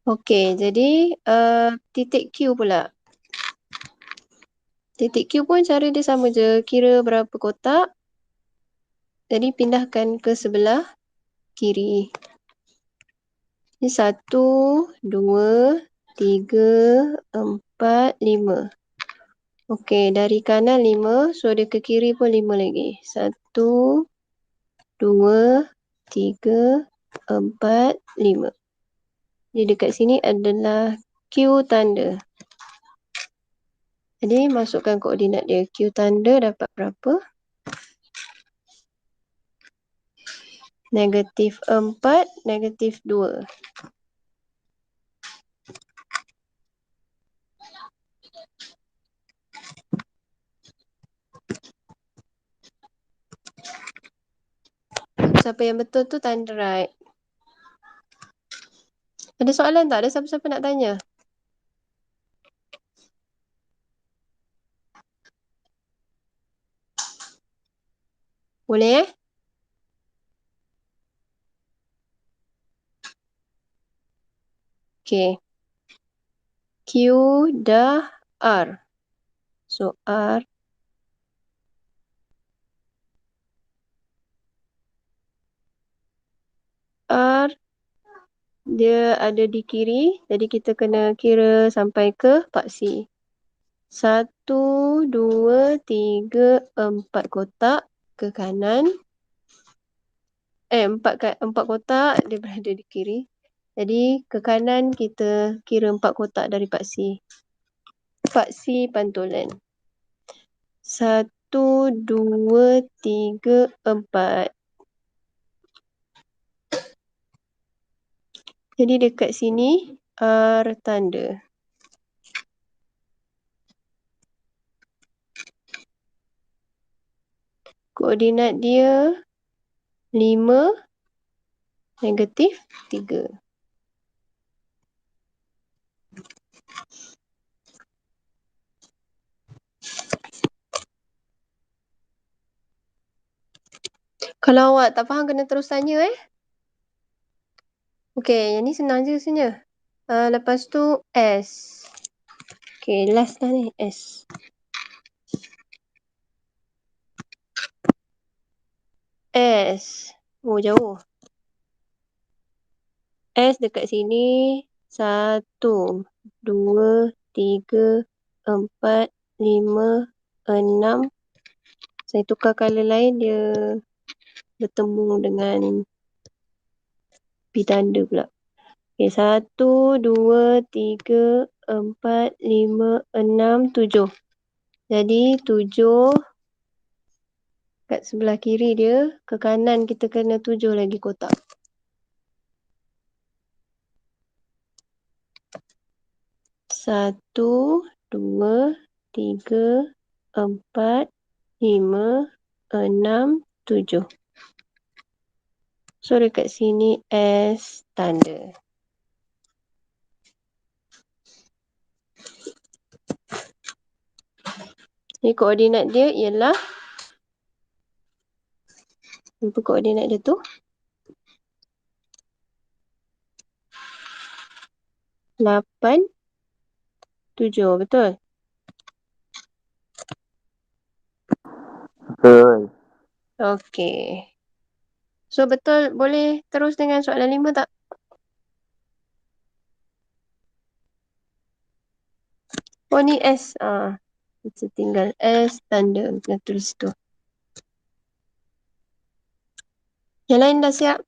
Okey, jadi titik Q pula. Titik Q pun cara dia sama je. Kira berapa kotak. Jadi pindahkan ke sebelah kiri. Ini 1, 2, 3, 4, 5. Okey, dari kanan 5. So dia ke kiri pun 5 lagi. 1, 2, 3, 4, 5. Jadi dekat sini adalah Q tanda. Jadi masukkan koordinat dia. Q tanda dapat berapa? -4, -2. Siapa yang betul tu tanda right. Ada soalan tak? Ada siapa-siapa nak tanya? Boleh eh? Okey. Q dah R. So R dia ada di kiri. Jadi kita kena kira sampai ke paksi. 1, 2, 3, 4 kotak ke kanan. 4 kotak dia berada di kiri. Jadi ke kanan kita kira 4 kotak dari paksi. Paksi pantulan. 1, 2, 3, 4. Jadi dekat sini R tanda. Koordinat dia 5, -3. Kalau awak tak faham kena terus tanya eh. Okey, yang ni senang je sebenarnya. Lepas tu S. Okey, last dah ni S. S. Oh, jauh. S dekat sini. 1, 2, 3, 4, 5, 6. Saya tukar colour lain, dia bertemu dengan P tanda pula. Okay, 1, 2, 3, 4, 5, 6, 7. Jadi 7 kat sebelah kiri dia, ke kanan kita kena 7 lagi kotak. 1, 2, 3, 4, 5, 6, 7. So dekat sini S tanda. Ni koordinat dia ialah, apa koordinat dia tu? 8, 7, betul? Betul. Okey. So betul, boleh terus dengan soalan 5 tak? Oh ni S. Kita tinggal S tanda. Kita tulis tu. Yang lain dah siap?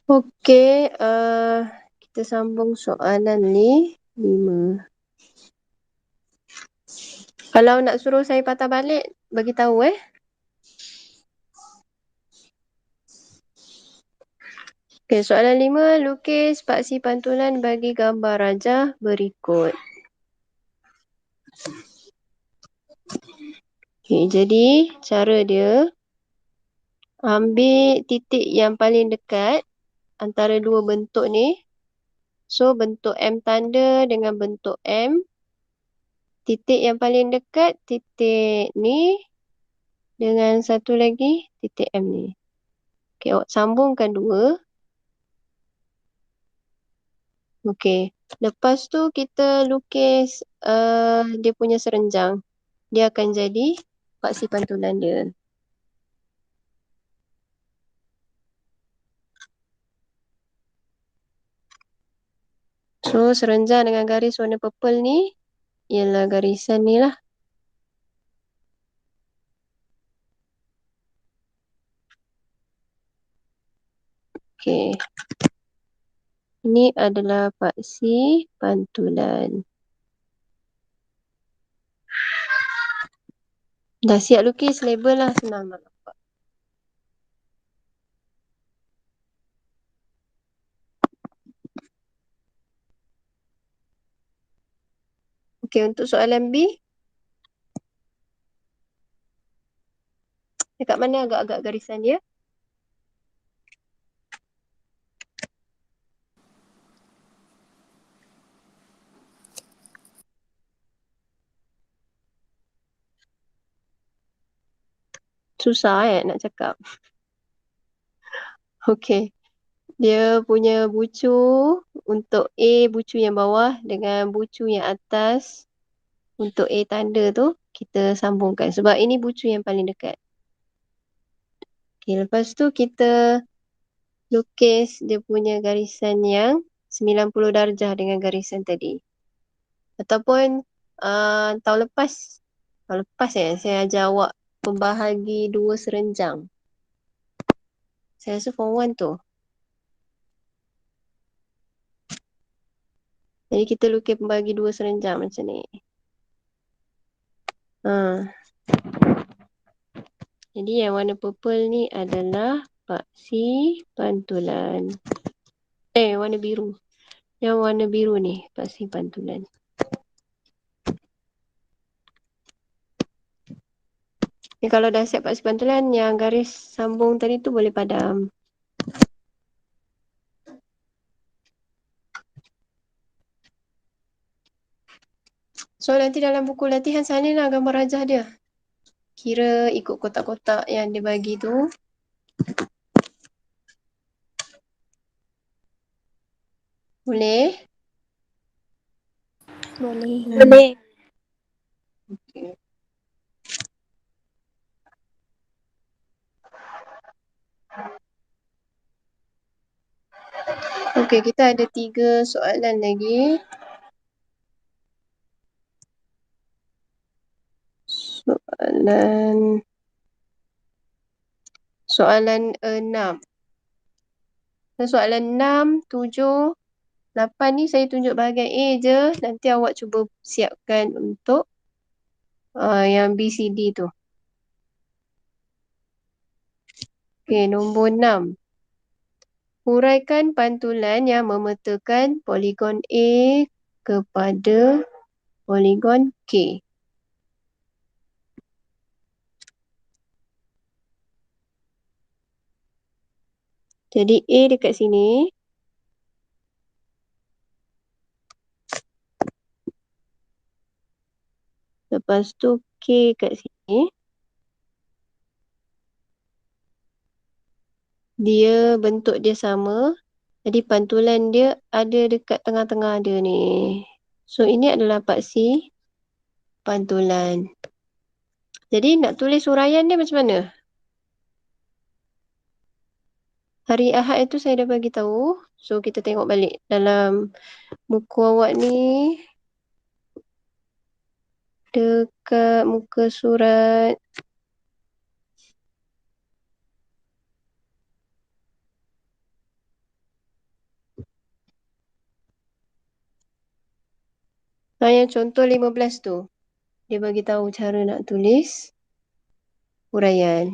Okey, kita sambung soalan ni 5. Kalau nak suruh saya patah balik, bagi tahu eh. Okey, soalan 5. Lukis paksi pantulan bagi gambar rajah berikut. Okey, jadi cara dia, ambil titik yang paling dekat antara dua bentuk ni. So, bentuk M tanda dengan bentuk M. Titik yang paling dekat, titik ni. Dengan satu lagi, titik M ni. Okey, awak sambungkan dua. Okey. Lepas tu kita lukis dia punya serenjang. Dia akan jadi paksi pantulan dia. So, serenjang dengan garis warna purple ni ialah garisan ni lah. Okey. Ini adalah paksi pantulan. Dah siap lukis, label lah, senang nak nampak. Okey, untuk soalan B. Dekat mana agak-agak garisan dia? Susah nak cakap. Okey. Dia punya bucu untuk A, bucu yang bawah dengan bucu yang atas untuk A tanda tu kita sambungkan sebab ini bucu yang paling dekat. Okey, lepas tu kita lukis dia punya garisan yang 90 darjah dengan garisan tadi. Ataupun tahun lepas saya ajar awak pembahagi dua serenjang. Saya rasa form 1 tu. Jadi kita lukis pembahagi dua serenjang macam ni. Jadi yang warna purple ni adalah paksi pantulan. Warna biru. Yang warna biru ni paksi pantulan. Kalau dah siap paksi pantulan, yang garis sambung tadi tu boleh padam. So nanti dalam buku latihan salinlah gambar rajah dia. Kira ikut kotak-kotak yang dia bagi tu. Boleh? Boleh. Boleh. Okey. Okey, kita ada 3 soalan lagi. Soalan 6. Soalan 6, 7, 8 ni saya tunjuk bahagian A je. Nanti awak cuba siapkan untuk yang B, C, D tu. Okey, nombor 6. Huraikan pantulan yang memetakan poligon A kepada poligon K. Jadi A dekat sini. Lepas tu K kat sini. Dia bentuk dia sama. Jadi pantulan dia ada dekat tengah-tengah dia ni. So ini adalah paksi pantulan. Jadi nak tulis huraian dia macam mana? Hari Ahad itu saya dah bagi tahu. So kita tengok balik dalam buku awak ni. Dekat muka surat yang contoh 15 tu. Dia bagi tahu cara nak tulis huraian.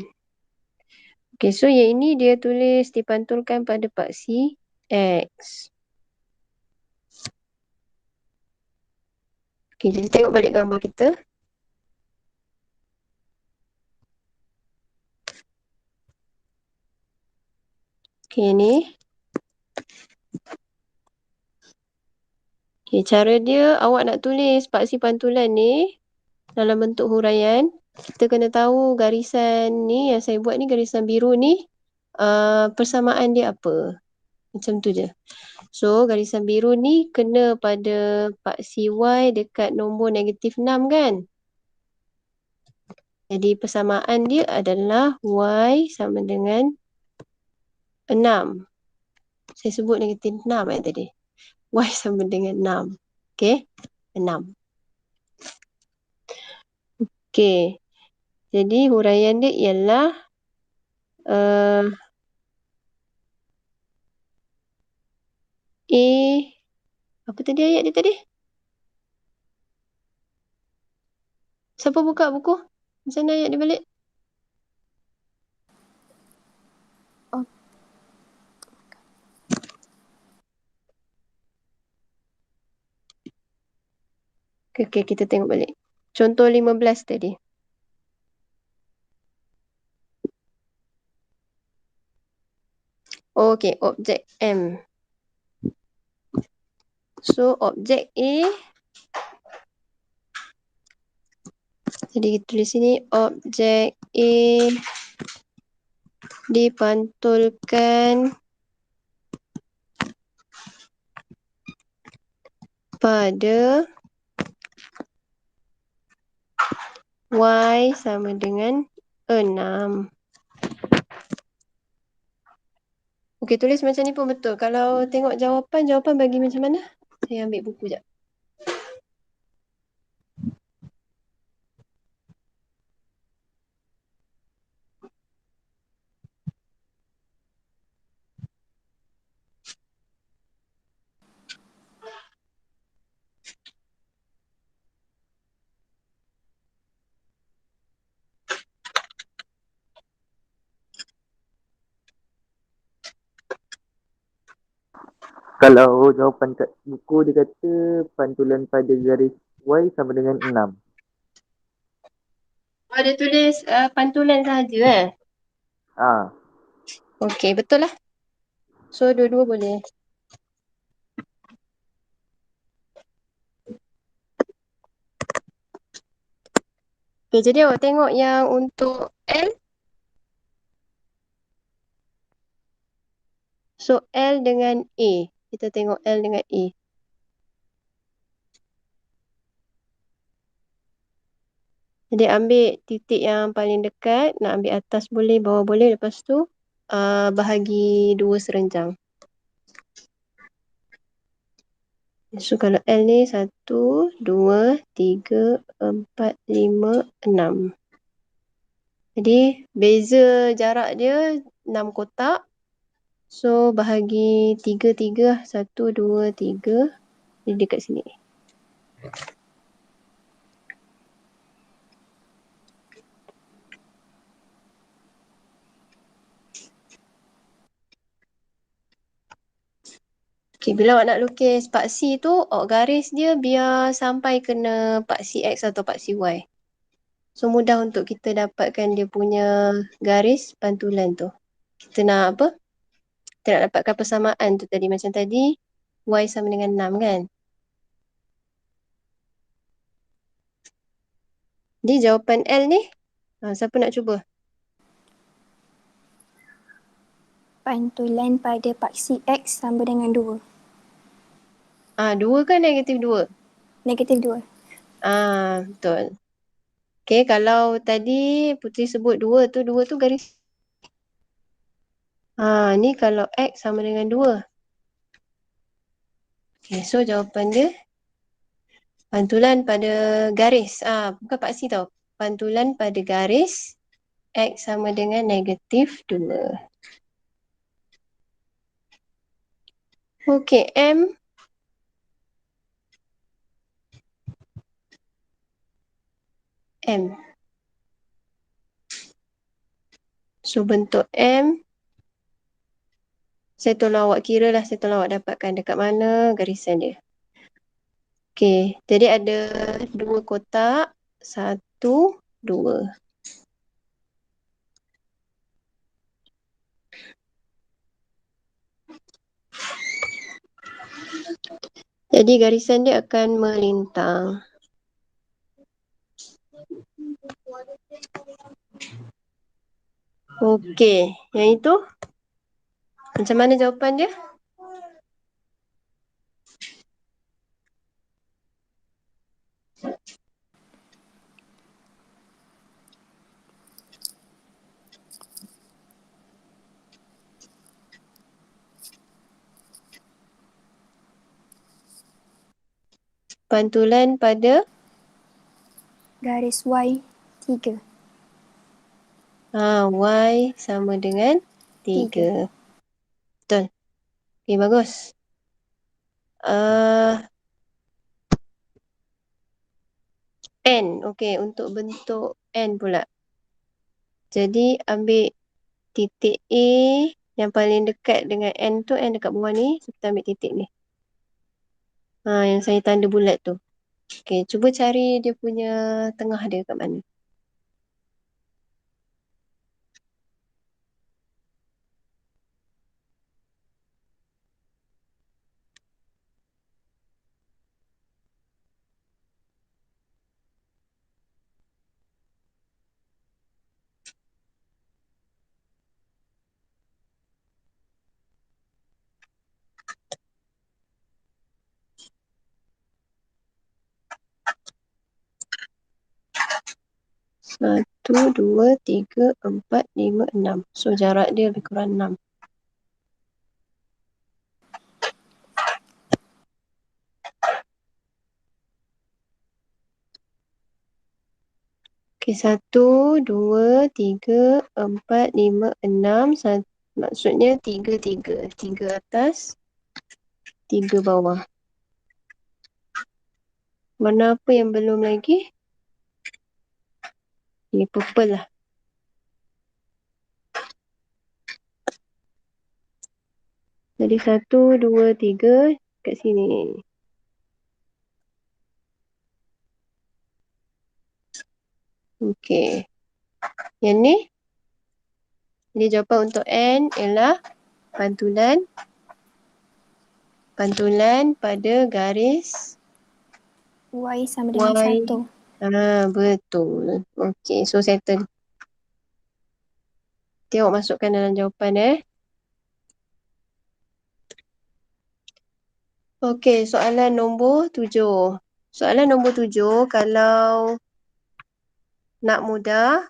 Okay, so yang ini dia tulis dipantulkan pada paksi X. Okay, jadi tengok balik gambar kita. Okay, ni. Okay, cara dia awak nak tulis paksi pantulan ni dalam bentuk huraian. Kita kena tahu garisan ni yang saya buat ni, garisan biru ni, persamaan dia apa. Macam tu je. So, garisan biru ni kena pada paksi Y dekat nombor negatif 6 kan? Jadi, persamaan dia adalah Y sama dengan 6. Saya sebut negatif 6 tadi. Y sama dengan 6. Okay? 6. Okay. Jadi, huraian dia ialah A. Apa tadi ayat dia tadi? Siapa buka buku? Macam mana ayat dia balik? Oh. Okay, kita tengok balik. Contoh 15 tadi. Okay, objek M. So, objek A. Jadi, kita tulis sini objek A dipantulkan pada Y sama dengan 6. Okey, tulis macam ni pun betul. Kalau tengok jawapan bagi macam mana? Saya ambil buku sekejap. Kalau jawapan kat buku dia kata pantulan pada garis Y sama dengan 6. Oh, dia tulis pantulan sahaja Okey, betul lah. So, dua-dua boleh. Okey, jadi awak tengok yang untuk L. So, L dengan A. Kita tengok L dengan A. Jadi, ambil titik yang paling dekat. Nak ambil atas boleh, bawah boleh. Lepas tu, bahagi 2 serenjang. So, kalau L ni 1, 2, 3, 4, 5, 6. Jadi, beza jarak dia 6 kotak. So, bahagi 3, 1, 2, 3. Jadi, dekat sini. Okay, bila awak nak lukis paksi tu, awak garis dia biar sampai kena paksi X atau paksi Y. So, mudah untuk kita dapatkan dia punya garis pantulan tu. Kita nak apa? Kita nak dapatkan persamaan tu tadi. Macam tadi, Y sama dengan 6 kan? Jadi, jawapan L ni, siapa nak cuba? Pantulan pada paksi X sama dengan 2. 2 kan negatif 2? Negatif 2. Betul. Okay, kalau tadi Putri sebut 2 tu garis. Ni kalau X sama dengan 2. Okay, so jawapan dia pantulan pada garis. Bukan paksi tau. Pantulan pada garis X sama dengan negatif 2. Okay, M. So bentuk M, saya tolong awak kira lah, saya tolong awak dapatkan dekat mana garisan dia. Okey, jadi ada 2 kotak, 1, 2. Jadi garisan dia akan melintang. Okey, yang itu macam mana jawapan dia? Pantulan pada Garis Y 3. Y sama dengan 3. Betul. Okey, bagus. N. Okey, untuk bentuk N pula. Jadi ambil titik A yang paling dekat dengan N tu, N dekat bawah ni, so kita ambil titik ni. Yang saya tanda bulat tu. Okey, cuba cari dia punya tengah dia kat mana. Satu, dua, tiga, empat, lima, enam. So jarak dia lebih kurang 6. Okey, 1, 2, 3, 4, 5, 6. Maksudnya 3, 3. 3 atas, 3 bawah. Warna apa yang belum lagi? Ini purple lah. Jadi 1, 2, 3 kat sini. Okey. Yang ni? Jadi jawapan untuk N ialah pantulan pada garis Y sama dengan Y. 1. Betul. Okey, so settle. Tengok masukkan dalam jawapan Okey, soalan nombor 7. Soalan nombor 7, kalau nak mudah,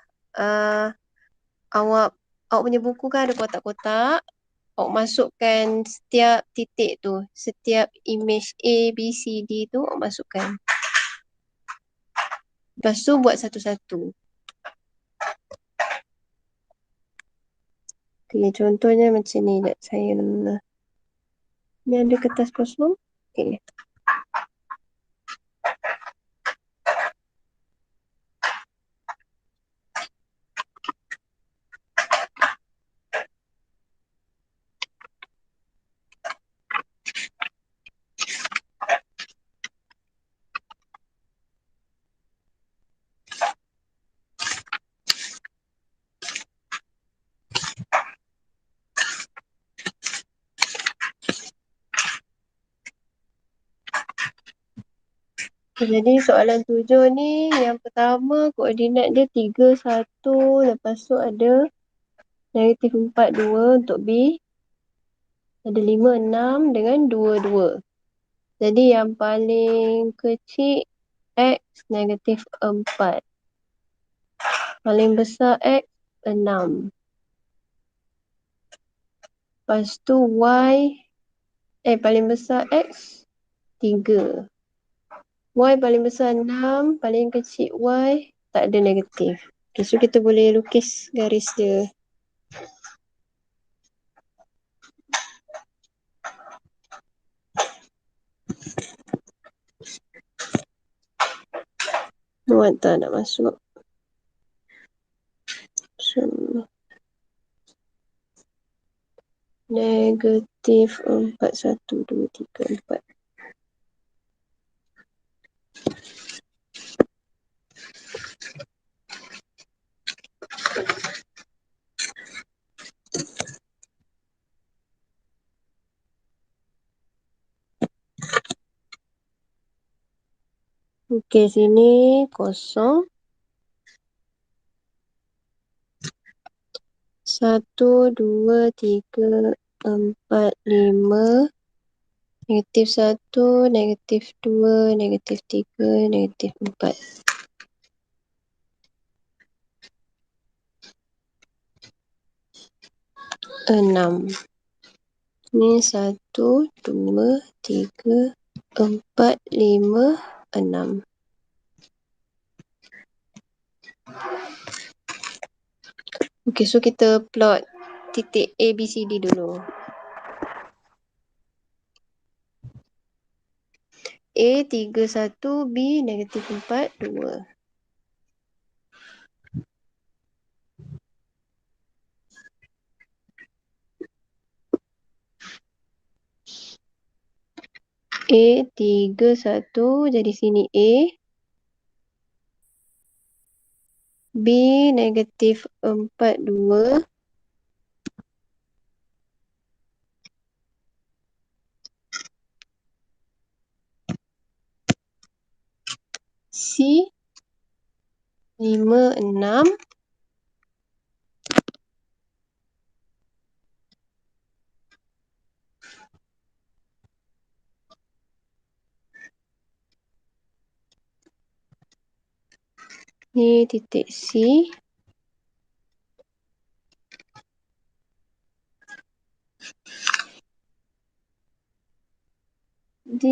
awak punya buku kan ada kotak-kotak. Awak masukkan setiap titik tu, setiap image A, B, C, D tu awak masukkan. Lepas tu buat satu-satu. Okay, contohnya macam ni. Ni ada kertas kosong. Okay. Jadi soalan 7 ni, yang pertama koordinat dia 3, 1. Lepas tu ada -4, 2 untuk B. Ada 5, 6 dengan 2, 2. Jadi yang paling kecil X -4. Paling besar X 6. Lepas tu paling besar X 3. Y paling besar 6, paling kecil Y tak ada negatif. Okay, so kita boleh lukis garis dia. Muat tak nak masuk? So, Negatif 4, 1, 2, 3, 4. Okey, sini kosong. 1, 2, 3, 4, 5. Negatif 1, negatif 2, negatif 3, negatif 4. 6. Ni 1, 2, 3, 4, 5, 6. Okey, so kita plot titik A, B, C, D dulu. A 3, 1, B negatif 4, 2. A 3, 1, jadi sini A. B negatif 4, 2. C 5, 6. Ni titik C. D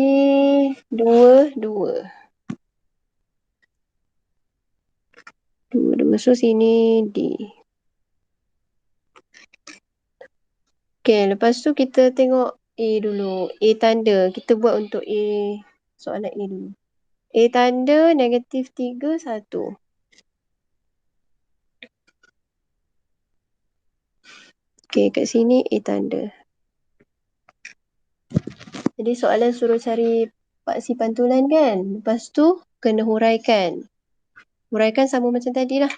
2, 2. 2, 2. So sini D. Okay, lepas tu kita tengok A dulu. A tanda. Kita buat untuk A, soalan A dulu. A tanda negatif 3, 1. Okay, kat sini A tanda. Jadi soalan suruh cari paksi pantulan kan? Lepas tu kena huraikan. Huraikan sama macam tadi lah.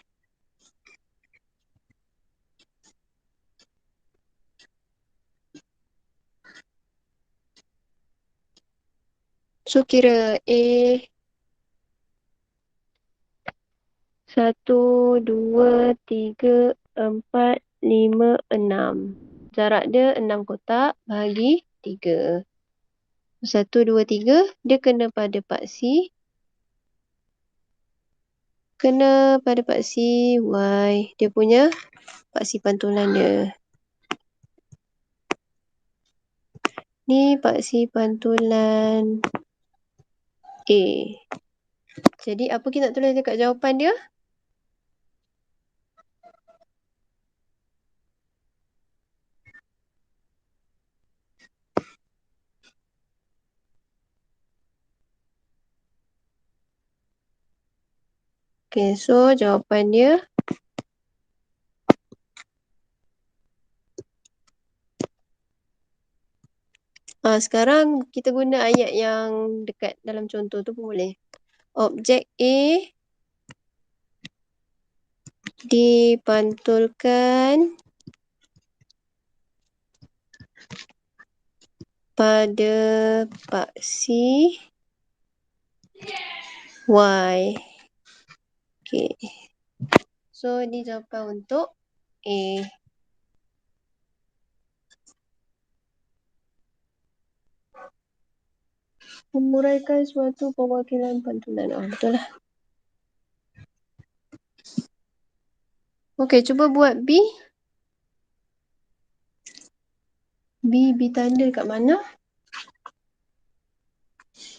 So kira A 1, 2, 3, 4, 5, 6. Jarak dia 6 kotak bahagi 3. 1, 2, 3. Dia kena pada paksi. Kena pada paksi Y. Dia punya paksi pantulan dia. Ni paksi pantulan A. Jadi apa kita nak tulis dekat jawapan dia? Okay, so jawapan dia sekarang kita guna ayat yang dekat dalam contoh tu pun boleh. Objek A dipantulkan pada paksi Y. Okay. So, ni jawapan untuk A. Menguraikan suatu perwakilan pantulan. Betul lah. Okay, cuba buat B. B tanda kat mana?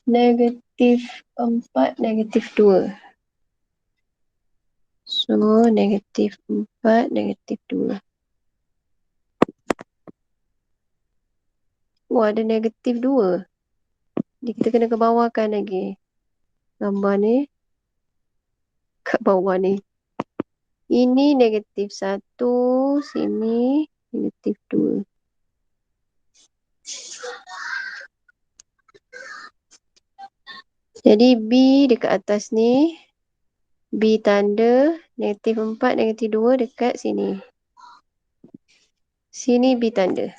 Negatif 4, negatif 2. So, negatif 4, negatif 2. Oh, ada negatif 2. Jadi kita kena ke bawahkan lagi. Gambar ni. Kat bawah ni. Ini negatif 1. Sini negatif 2. Jadi B dekat atas ni, B tanda, negatif 4, negatif 2 dekat sini. Sini B tanda.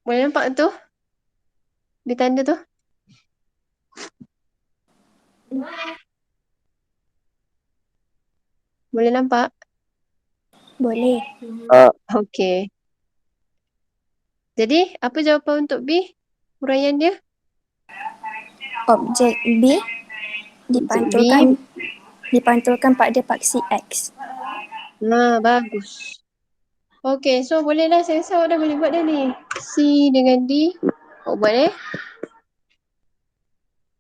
Boleh nampak tu? B tanda tu? Boleh nampak? Boleh. Okey. Jadi, apa jawapan untuk B? Huraian dia? Objek B dipantulkan pada paksi X. Bagus. Okey, so bolehlah, saya rasa awak dah boleh buat dah ni. C dengan D. Awak buat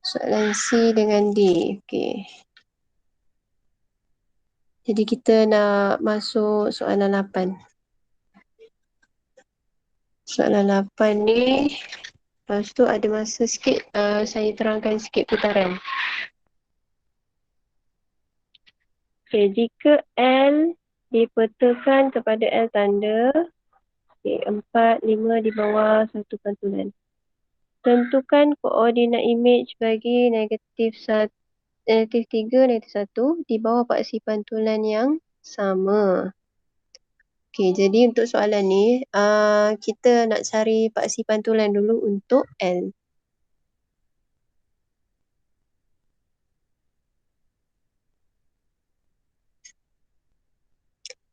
soalan C dengan D. Okey. Jadi kita nak masuk soalan 8. Soalan 8 ni, lepas tu ada masa sikit, saya terangkan sikit putaran. Okay, jika L dipetakan kepada L tanda, 4, 5 di bawah satu pantulan. Tentukan koordinat imej bagi negatif 3, negatif 1 di bawah paksi pantulan yang sama. Okey, jadi untuk soalan ni, kita nak cari paksi pantulan dulu untuk L.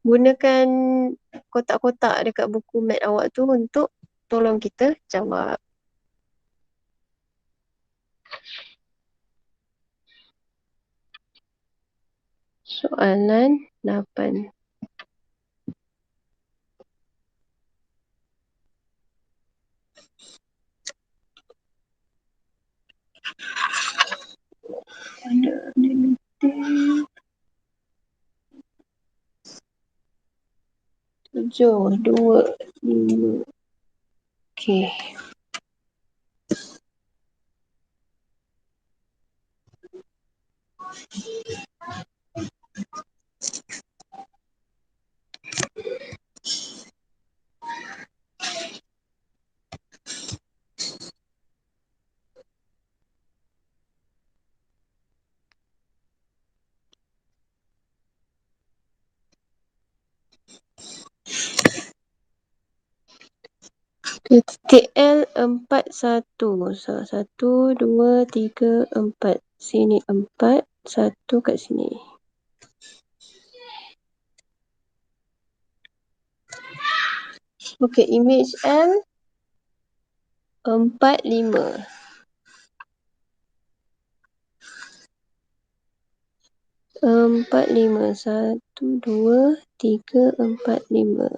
Gunakan kotak-kotak dekat buku mat awak tu untuk tolong kita jawab. Soalan 8. Ada negatif 7, 2, 5. Okey. Titik L 4, 1. 1, 2, 3, 4. Sini 4, 1 kat sini. Okey, image L 4, 5. 4, 5. 1, 2, 3, 4, 5.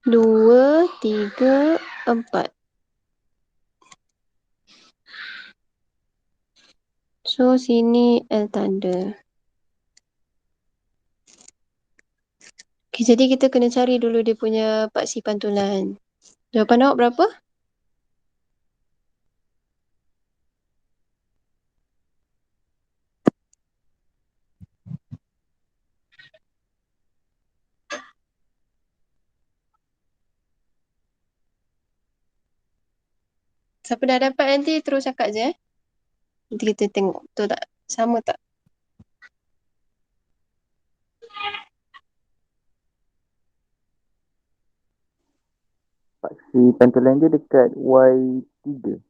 2, 3, 4. So, sini L tanda. Okay, jadi kita kena cari dulu dia punya paksi pantulan. Jawapan awak berapa? Siapa dah dapat nanti terus cakap je. Nanti kita tengok betul tak? Sama tak? Paksi pantulan dia dekat Y3.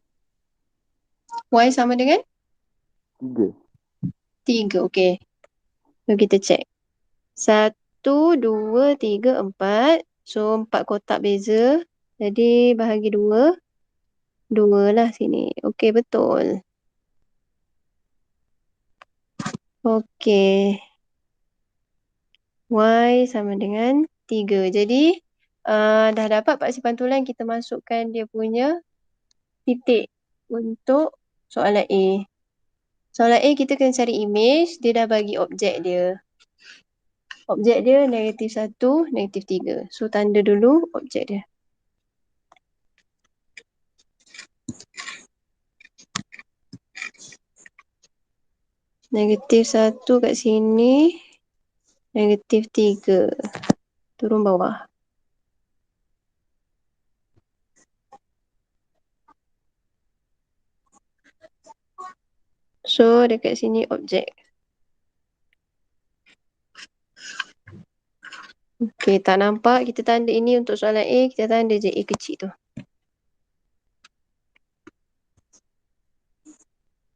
Y sama dengan 3. 3. Okey. So, kita check. 1, 2, 3, 4. So, 4 kotak beza. Jadi, bahagi 2. 2 lah sini. Okey, betul. Okey. Y sama dengan 3. Jadi, dah dapat paksi pantulan, kita masukkan dia punya titik untuk soalan A. Soalan A kita kena cari image, dia dah bagi objek dia. Objek dia negatif 1, negatif 3. So, tanda dulu objek dia. Negatif 1 kat sini. -3. Turun bawah. So, dekat sini objek. Okey, tak nampak kita tanda ini untuk soalan A, kita tanda je A kecil tu.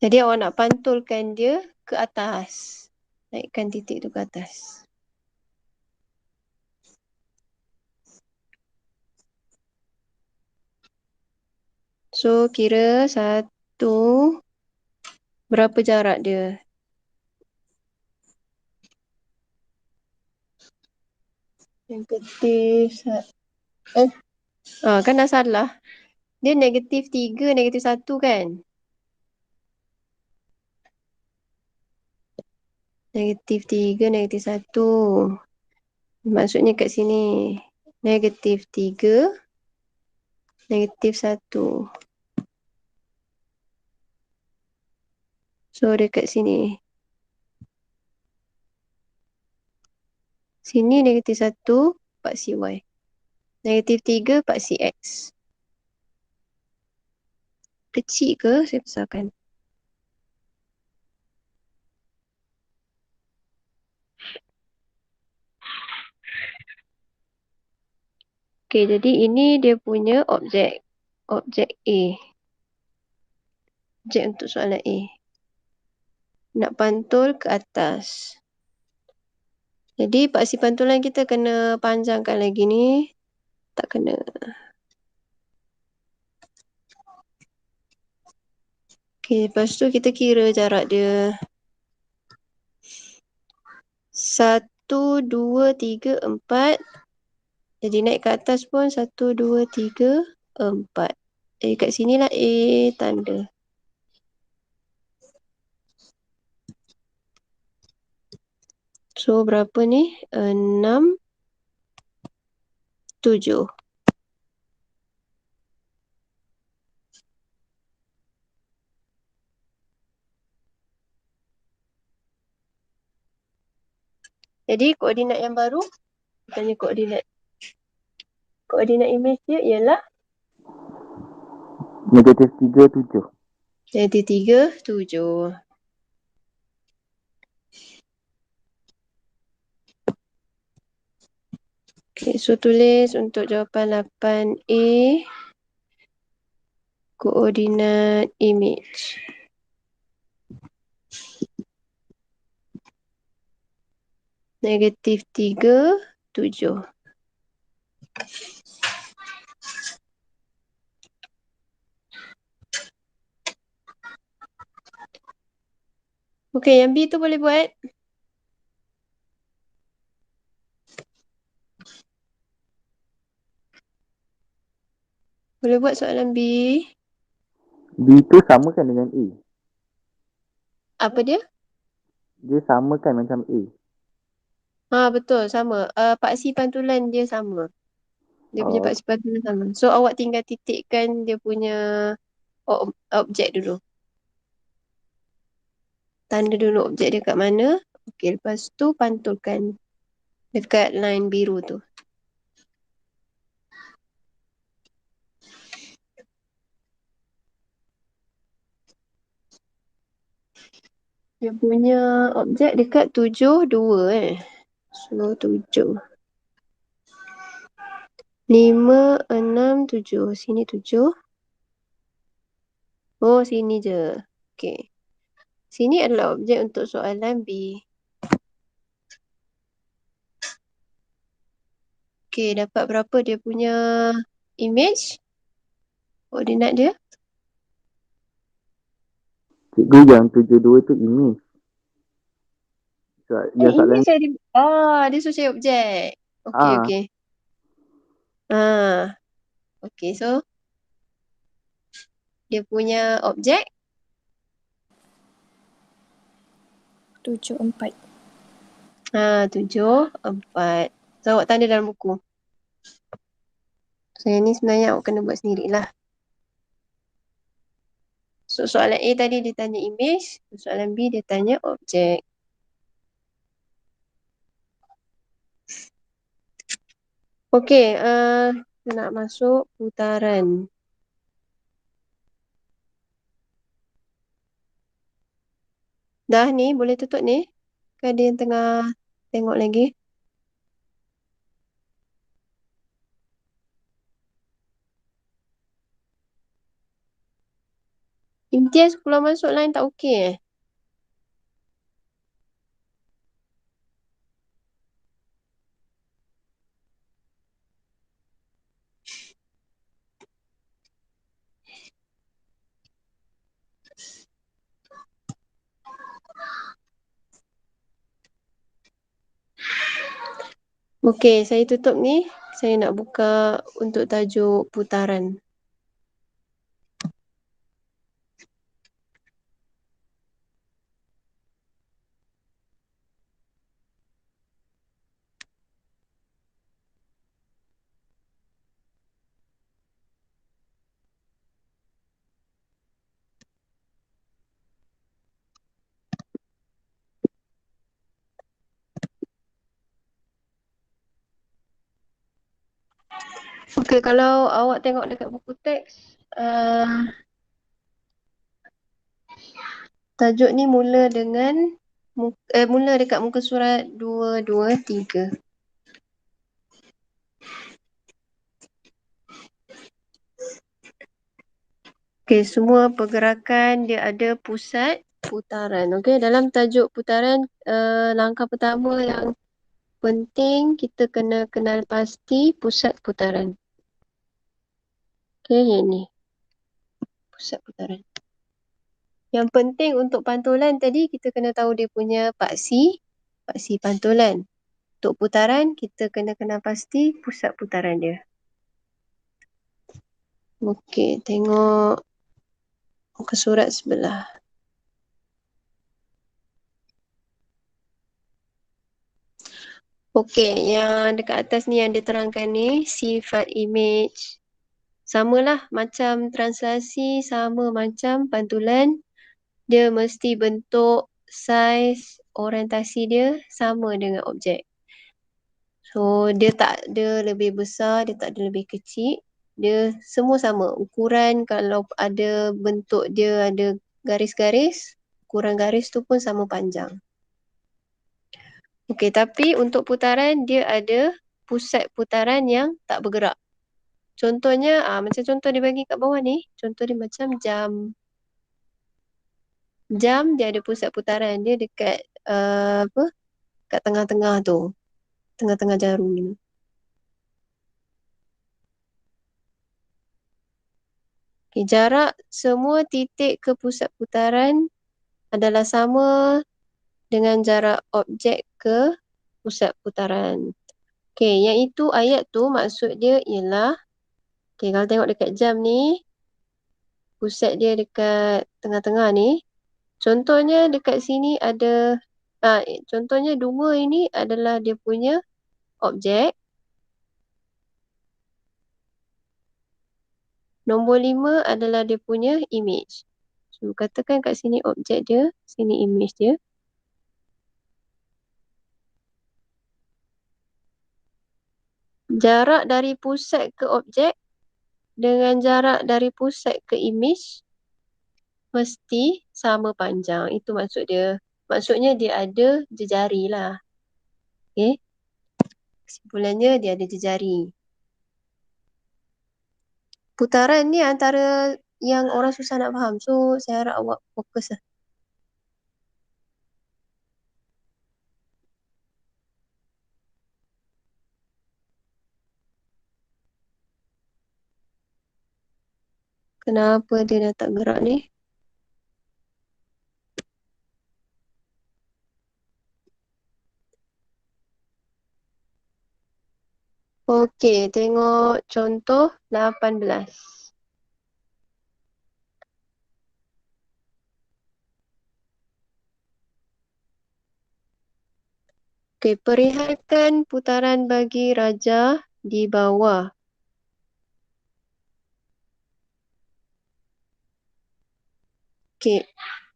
Jadi awak nak pantulkan dia ke atas. Naikkan titik tu ke atas. So, kira 1, berapa jarak dia? Negatif, kan dah salah. Dia -3, -1 kan? -3, -1. Maksudnya kat sini. -3, -1. So, dekat sini. Sini -1, paksi Y. -3, paksi X. Kecil ke? Saya besarkan. Okey, jadi ini dia punya objek. Objek A. Objek untuk soalan A. Nak pantul ke atas. Jadi paksi pantulan kita kena panjangkan lagi ni. Tak kena. Okey, lepas tu kita kira jarak dia. 1, 2, 3, 4. Jadi naik ke atas pun 1, 2, 3, 4. Jadi kat sinilah A tanda. So berapa ni? 6, 7. Jadi koordinat yang baru, tanya koordinat. Koordinat imej dia ialah -3, 7. -3, 7. Okay, so tulis untuk jawapan 8A, koordinat imej. -3, 7. Okey, yang B tu boleh buat. Boleh buat soalan B. B tu samakan dengan A. Apa dia? Dia samakan macam A. Betul, sama. Paksi pantulan dia sama. Dia punya Oh, paksi pantulan sama. So, awak tinggal titikkan dia punya objek dulu. Tanda dulu objek dia kat mana. Okey, lepas tu pantulkan dekat line biru tu. Dia punya objek dekat 7, 2 So, 7. 5, 6, 7. Sini 7. Oh, sini je. Okey. Sini adalah objek untuk soalan B. Okey, dapat berapa dia punya image? Koordinat dia? cikgu yang 72 tu imej. Yang soalan Image ada. Dia suruh cari objek. Okey, A. okey. Okey, so dia punya objek 7, 4. 7, 4. So, awak tanda dalam buku. So, yang ni sebenarnya awak kena buat sendirilah. So, soalan A tadi dia tanya image. Soalan B dia tanya objek. Okey, kita nak masuk putaran. Dah ni, boleh tutup ni? Ke ada yang tengah tengok lagi? Imtiaz keluar masuk line tak okey eh? Okey, saya tutup ni. Saya nak buka untuk tajuk putaran. Okey, kalau awak tengok dekat buku teks, tajuk ni mula dengan mula dekat muka surat 223. Okey, semua pergerakan dia ada pusat putaran. Okey, dalam tajuk putaran, langkah pertama yang penting kita kena kenal pasti pusat putaran. Okey, yang ni. Pusat putaran. Yang penting untuk pantulan tadi kita kena tahu dia punya paksi pantulan. Untuk putaran kita kena kenal pasti pusat putaran dia. Okey, tengok muka surat sebelah. Okey, yang dekat atas ni yang diterangkan ni, sifat image. Samalah macam translasi, sama macam pantulan. Dia mesti bentuk, saiz, orientasi dia sama dengan objek. So, dia tak ada lebih besar, dia tak ada lebih kecil. Dia semua sama. Ukuran kalau ada bentuk dia ada garis-garis, ukuran garis tu pun sama panjang. Okey, tapi untuk putaran dia ada pusat putaran yang tak bergerak. Contohnya, macam contoh dia bagi kat bawah ni, contoh dia macam jam. Jam dia ada pusat putaran dia dekat kat tengah-tengah tu. Tengah-tengah jarum ni. Okay, jarak semua titik ke pusat putaran adalah sama dengan jarak objek ke pusat putaran. Okay, yang itu ayat tu maksud dia ialah, okay, kalau tengok dekat jam ni, pusat dia dekat tengah-tengah ni. Contohnya dekat sini ada, contohnya 2 ini adalah dia punya objek. Nombor 5 adalah dia punya image. So, katakan kat sini objek dia, sini image dia. Jarak dari pusat ke objek dengan jarak dari pusat ke image mesti sama panjang. Itu maksud dia. Maksudnya dia ada jejari lah. Okay. Kesimpulannya dia ada jejari. Putaran ni antara yang orang susah nak faham. So, saya harap awak fokus lah. Kenapa dia dah tak gerak ni? Okey, tengok contoh 18. Okey, perihalkan putaran bagi raja di bawah. Okey,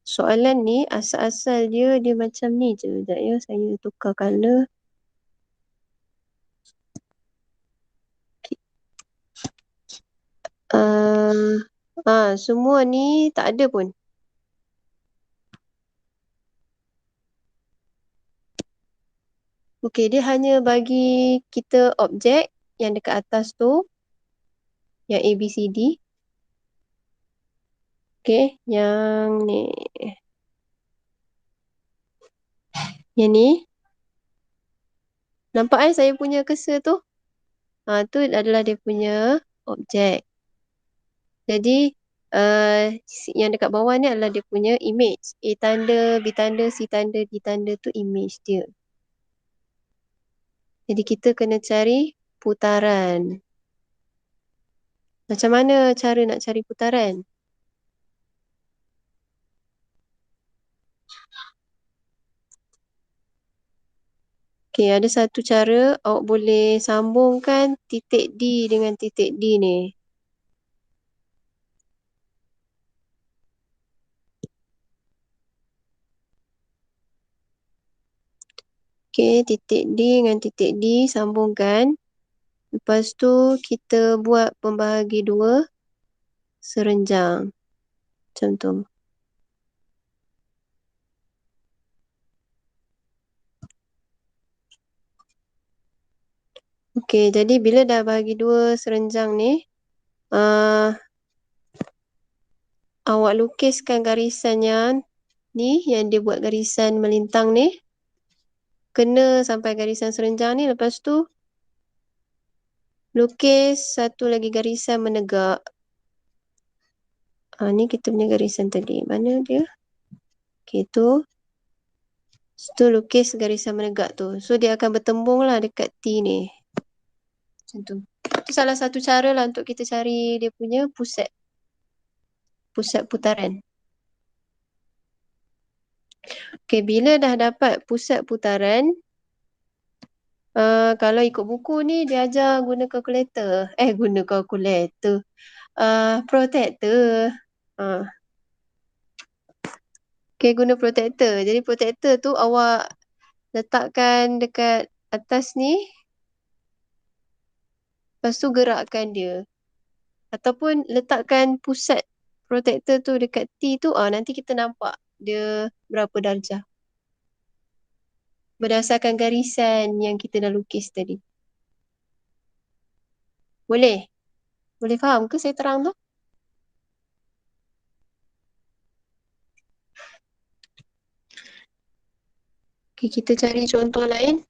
soalan ni asal-asal dia macam ni je. Sekejap ya, saya tukar color. Semua ni tak ada pun. Okey, dia hanya bagi kita objek yang dekat atas tu, yang A, B, C, D. Okey, yang ni. Yang ni. Nampak saya punya cursor tu? Tu adalah dia punya objek. Jadi, yang dekat bawah ni adalah dia punya image. A tanda, B tanda, C tanda, D tanda tu image dia. Jadi kita kena cari putaran. Macam mana cara nak cari putaran? Okey, ada satu cara awak boleh sambungkan titik D dengan titik D ni. Okey, titik D dengan titik D sambungkan. Lepas tu kita buat pembahagi dua serenjang. Macam tu. Okey, jadi bila dah bahagi dua serenjang ni, awak lukiskan garisan yang ni, yang dia buat garisan melintang ni. Kena sampai garisan serenjang ni, lepas tu lukis satu lagi garisan menegak. Ni kita punya garisan tadi. Mana dia? Okey, tu. Tu lukis garisan menegak tu. So, dia akan bertembung lah dekat T ni. Macam tu. Itu salah satu cara lah untuk kita cari dia punya pusat. Pusat putaran. Okey, bila dah dapat pusat putaran, kalau ikut buku ni dia ajar guna kalkulator. Guna kalkulator. Protektor. Okey, guna protektor. Jadi protektor tu awak letakkan dekat atas ni. Lepas tu gerakkan dia. Ataupun letakkan pusat protektor tu dekat T tu. Nanti kita nampak dia berapa darjah. Berdasarkan garisan yang kita dah lukis tadi. Boleh? Boleh faham ke saya terang tu? Okay, kita cari contoh lain.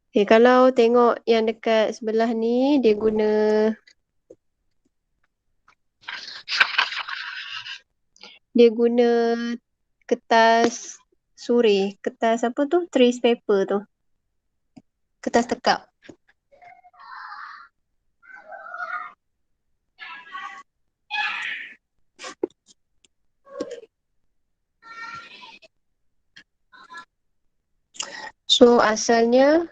Okay, kalau tengok yang dekat sebelah ni, dia guna kertas suri. Kertas apa tu? Trace paper tu. Kertas tekak. So, asalnya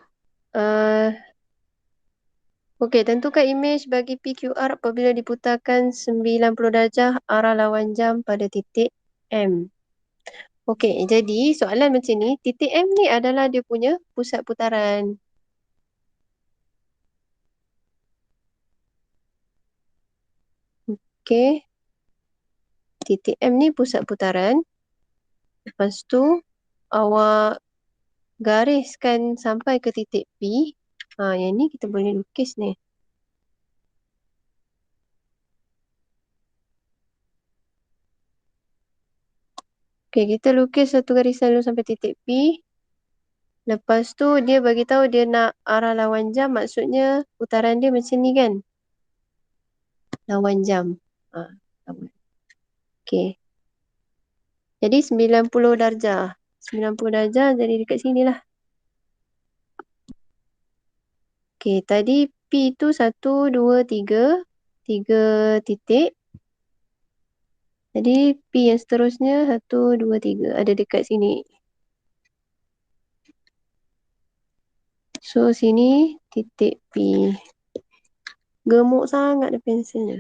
okey, tentukan imej bagi PQR apabila diputarkan 90 darjah arah lawan jam pada titik M. Okey, jadi soalan macam ni, titik M ni adalah dia punya pusat putaran. Okey. Titik M ni pusat putaran. Lepas tu, awak gariskan sampai ke titik P. Yang ni kita boleh lukis ni. Okey, kita lukis satu garisan dulu sampai titik P. Lepas tu dia bagi tahu dia nak arah lawan jam, maksudnya putaran dia macam ni kan? Lawan jam. Okey. Jadi 90 darjah. 90 darjah jadi dekat sini lah. Okey, tadi P tu 1, 2, 3. 3 titik. Jadi P yang seterusnya 1, 2, 3. Ada dekat sini. So, sini titik P. Gemuk sangat dia pensilnya.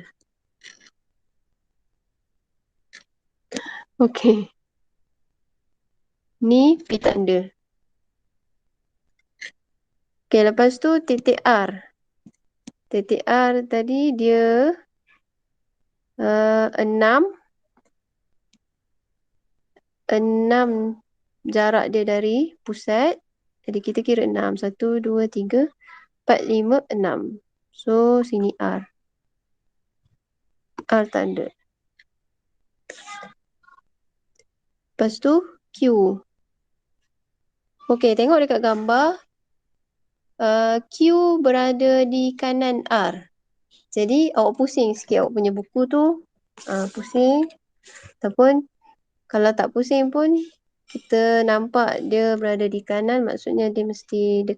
Okey. Ni P tanda. Okey, lepas tu titik R. Titik R tadi dia 6 jarak dia dari pusat. Jadi kita kira 6. 1, 2, 3, 4, 5, 6. So, sini R. R tanda. Lepas tu, Q. Okey, tengok dekat gambar. Q berada di kanan R. Jadi, awak pusing sikit awak punya buku tu. Pusing. Ataupun, kalau tak pusing pun, kita nampak dia berada di kanan. Maksudnya dia mesti...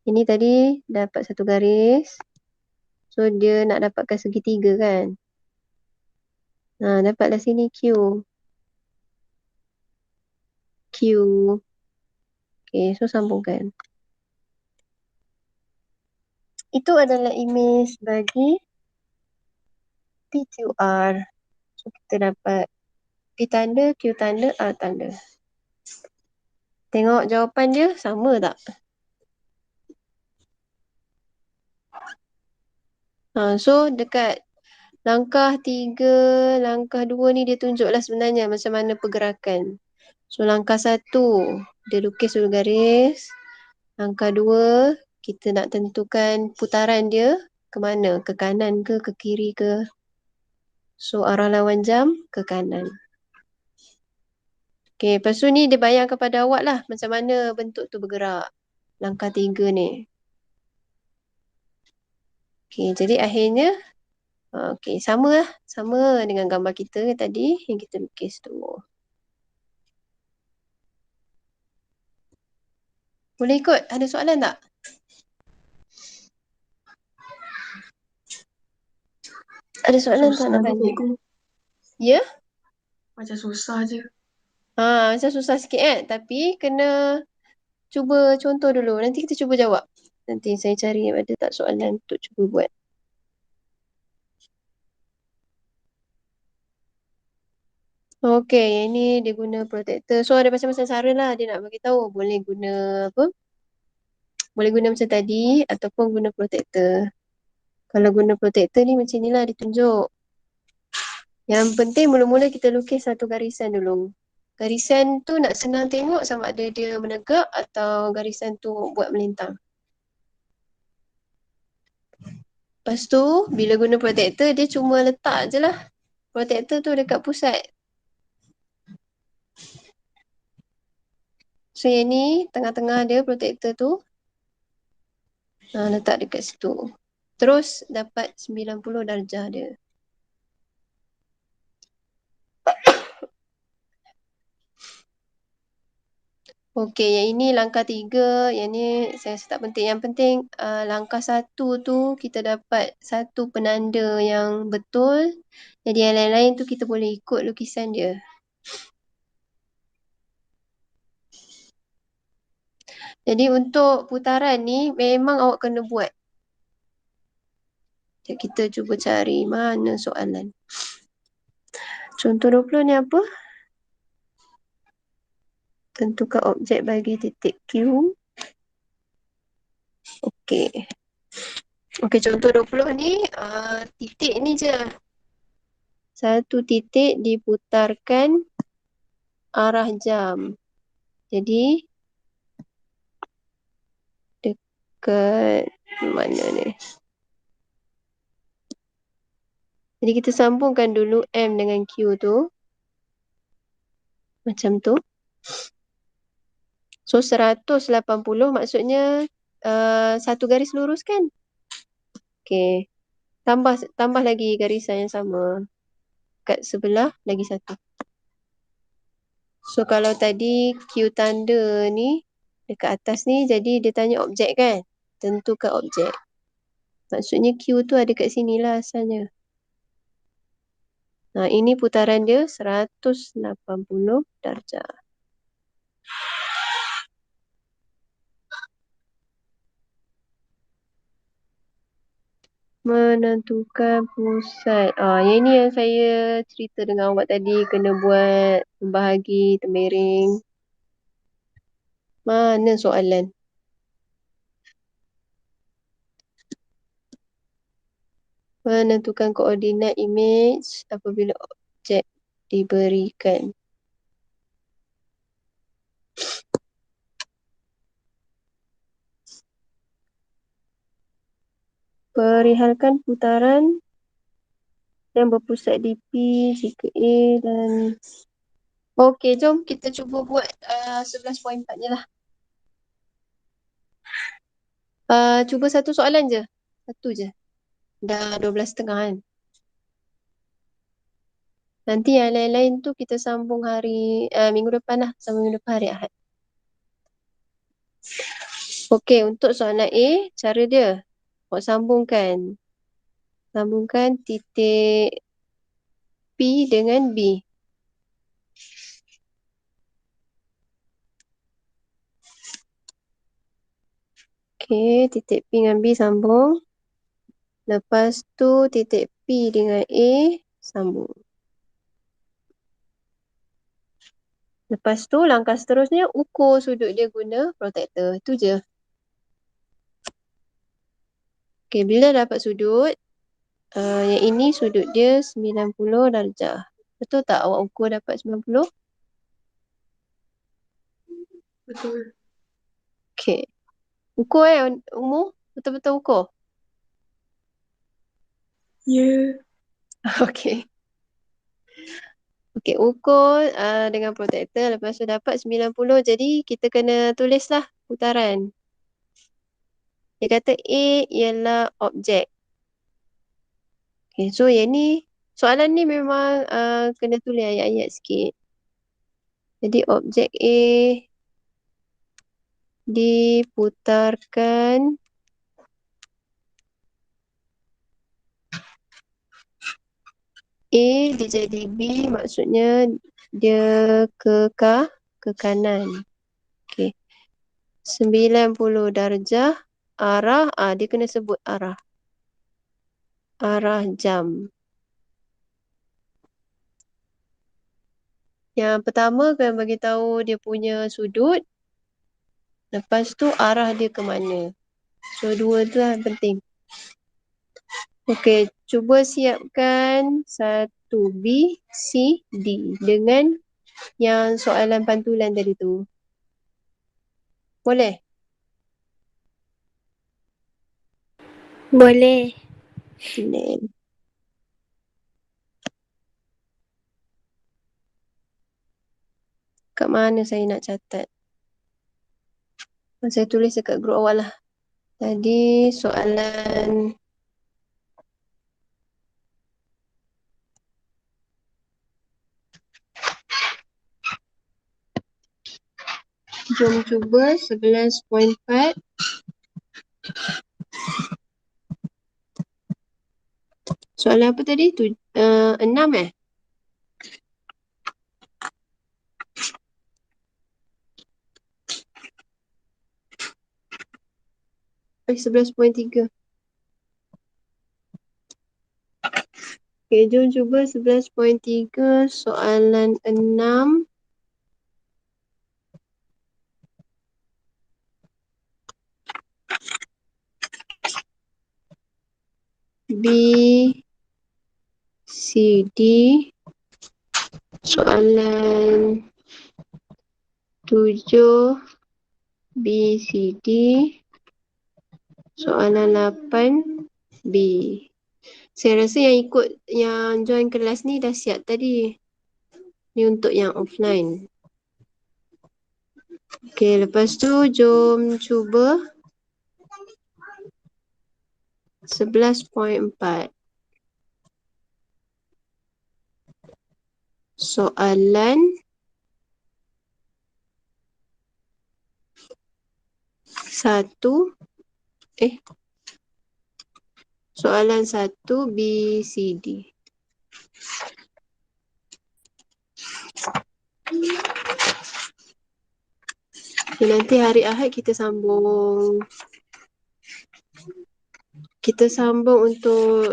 Ini tadi dapat satu garis. So, dia nak dapatkan segitiga kan. Dapatlah sini Q. Q. Okay, so sambungkan. Itu adalah imej bagi PQR. So, kita dapat P tanda, Q tanda, R tanda. Tengok jawapan dia sama tak? So, dekat langkah 3, langkah 2 ni dia tunjuklah sebenarnya macam mana pergerakan. So, langkah 1, dia lukis dulu garis. Langkah 2, kita nak tentukan putaran dia ke mana? Ke kanan ke kiri ke? So, arah lawan jam ke kanan. Okay, lepas tu ni dia bayang kepada awak lah macam mana bentuk tu bergerak. Langkah 3 ni. Okay, jadi akhirnya, okay, sama lah. Sama dengan gambar kita tadi yang kita lukis tu. Boleh ikut? Ada soalan tak? Ada soalan tak nak tanya? Ya? Macam susah je. Macam susah sikit kan? Tapi kena cuba contoh dulu. Nanti kita cuba jawab. Nanti saya cari ada tak soalan untuk cuba buat. Okey, ini dia guna protector. So ada macam-macam cara lah dia nak bagi tahu. Boleh guna apa? Boleh guna macam tadi ataupun guna protector. Kalau guna protector ni macam ni lah ditunjuk. Yang penting mula-mula kita lukis satu garisan dulu. Garisan tu nak senang tengok sama ada dia menegak atau garisan tu buat melintang. Lepas tu, bila guna protector, dia cuma letak je lah protector tu dekat pusat. So, yang ni tengah-tengah dia protector tu. Letak dekat situ. Terus dapat 90 darjah dia. Okey, yang ini langkah 3. Yang ni saya rasa tak penting. Yang penting langkah 1 tu kita dapat satu penanda yang betul. Jadi yang lain-lain tu kita boleh ikut lukisan dia. Jadi untuk putaran ni memang awak kena buat. Jadi kita cuba cari mana soalan. Contoh 20 ni apa? Tentukan objek bagi titik Q. Okey. Okey, contoh 20 ni titik ni je. Satu titik diputarkan arah jam. Jadi dekat mana ni? Jadi kita sambungkan dulu M dengan Q tu. Macam tu. So 180 maksudnya satu garis lurus kan? Okey. Tambah lagi garisan yang sama. Kat sebelah lagi satu. So kalau tadi Q tanda ni dekat atas ni, jadi dia tanya objek kan? Tentukan objek. Maksudnya Q tu ada kat sini lah asalnya. Ini putaran dia 180 darjah. Menentukan pusat. Yang ni yang saya cerita dengan awak tadi. Kena buat membahagi, tembereng. Mana soalan? Menentukan koordinat image apabila objek diberikan. Perihalkan putaran yang berpusat di P jika A dan... Okey, jom kita cuba buat 11.4 je lah. Cuba satu soalan je. Satu je. Dah 12.30 kan. Nanti yang lain-lain tu kita sambung minggu depan lah. Sambung minggu depan hari Ahad. Okey, untuk soalan A, cara dia. Awak sambungkan. Sambungkan titik P dengan B. Okey, titik P dengan B sambung. Lepas tu titik P dengan A sambung. Lepas tu langkah seterusnya ukur sudut dia guna protektor. Tu je. Okey, bila dapat sudut, yang ini sudut dia 90 darjah. Betul tak awak ukur dapat 90? Betul. Okey. Ukur umur? Betul-betul ukur? Ya. Okey. Okey, ukur dengan protektor. Lepas tu dapat 90. Jadi kita kena tulislah putaran. Dia kata A ialah objek. Okay, so yang ni, soalan ni memang kena tulis ayat-ayat sikit. Jadi objek A diputarkan A dia jadi B, maksudnya dia ke kanan. Okay. 90 darjah arah, dia kena sebut arah. Arah jam. Yang pertama kena bagi tahu dia punya sudut. Lepas tu arah dia ke mana. So dua tu lah yang penting. Okey, cuba siapkan 1B, C, D dengan yang soalan pantulan tadi tu. Boleh? Boleh. Boleh. Kat mana saya nak catat? Saya tulis dekat grup awal lah. Tadi soalan jom cuba 11.4. Soalan apa tadi? 6 eh? Eh, 11.3. Okay, jom cuba 11.3 soalan 6. B, C, D. Soalan 7. B, C, D. Soalan 8. B. Saya rasa yang ikut, yang join kelas ni dah siap tadi. Ni untuk yang offline. Okay, lepas tu jom cuba 11.4. Soalan 1. Soalan 1 B, C, D. Okay, nanti hari Ahad kita sambung. Kita sambung untuk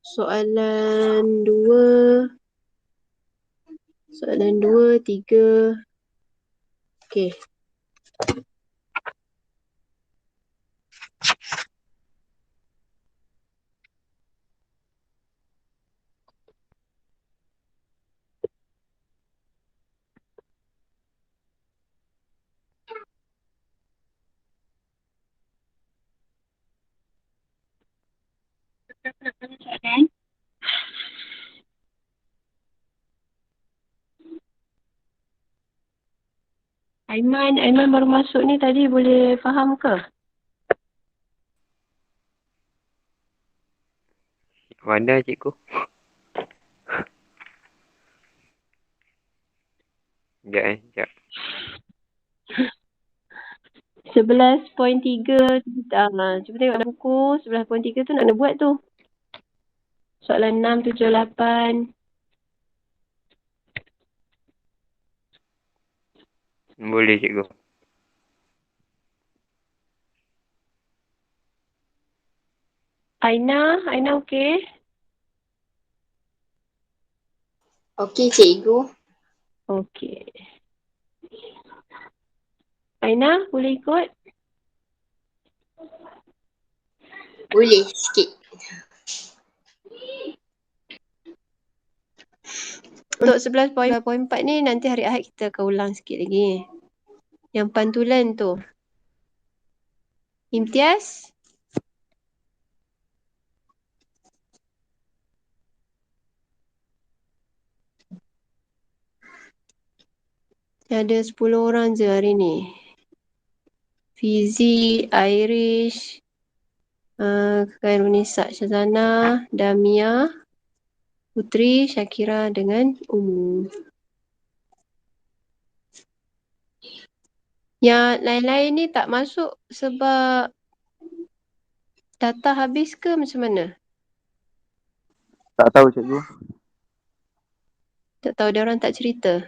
soalan 2. Soalan 2, 3. Okay. Aiman baru masuk ni tadi, boleh faham ke? Mana cikgu? Sekejap. 11.3. Cuba tengok dalam buku. 11.3 tu nak kena buat tu. Soalan 6, 7, 8. Boleh cikgu. Aina okey? Okey, cikgu. Okey. Aina, boleh ikut? Boleh sikit. Untuk 11.4 ni nanti hari Ahad kita akan ulang sikit lagi. Yang pantulan tu. Imtiaz? Ada 10 orang je hari ni. Fizi, Irish, Khairunisa, Syazana, Damia, Putri, Syakira dengan Umu. Yang lain-lain ni tak masuk sebab data habis ke macam mana? Tak tahu cikgu. Tak tahu, dia orang tak cerita.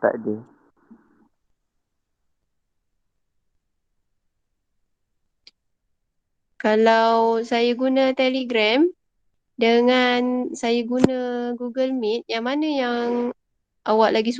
Tak ada. Kalau saya guna Telegram dengan saya guna Google Meet, yang mana yang awak lagi suka?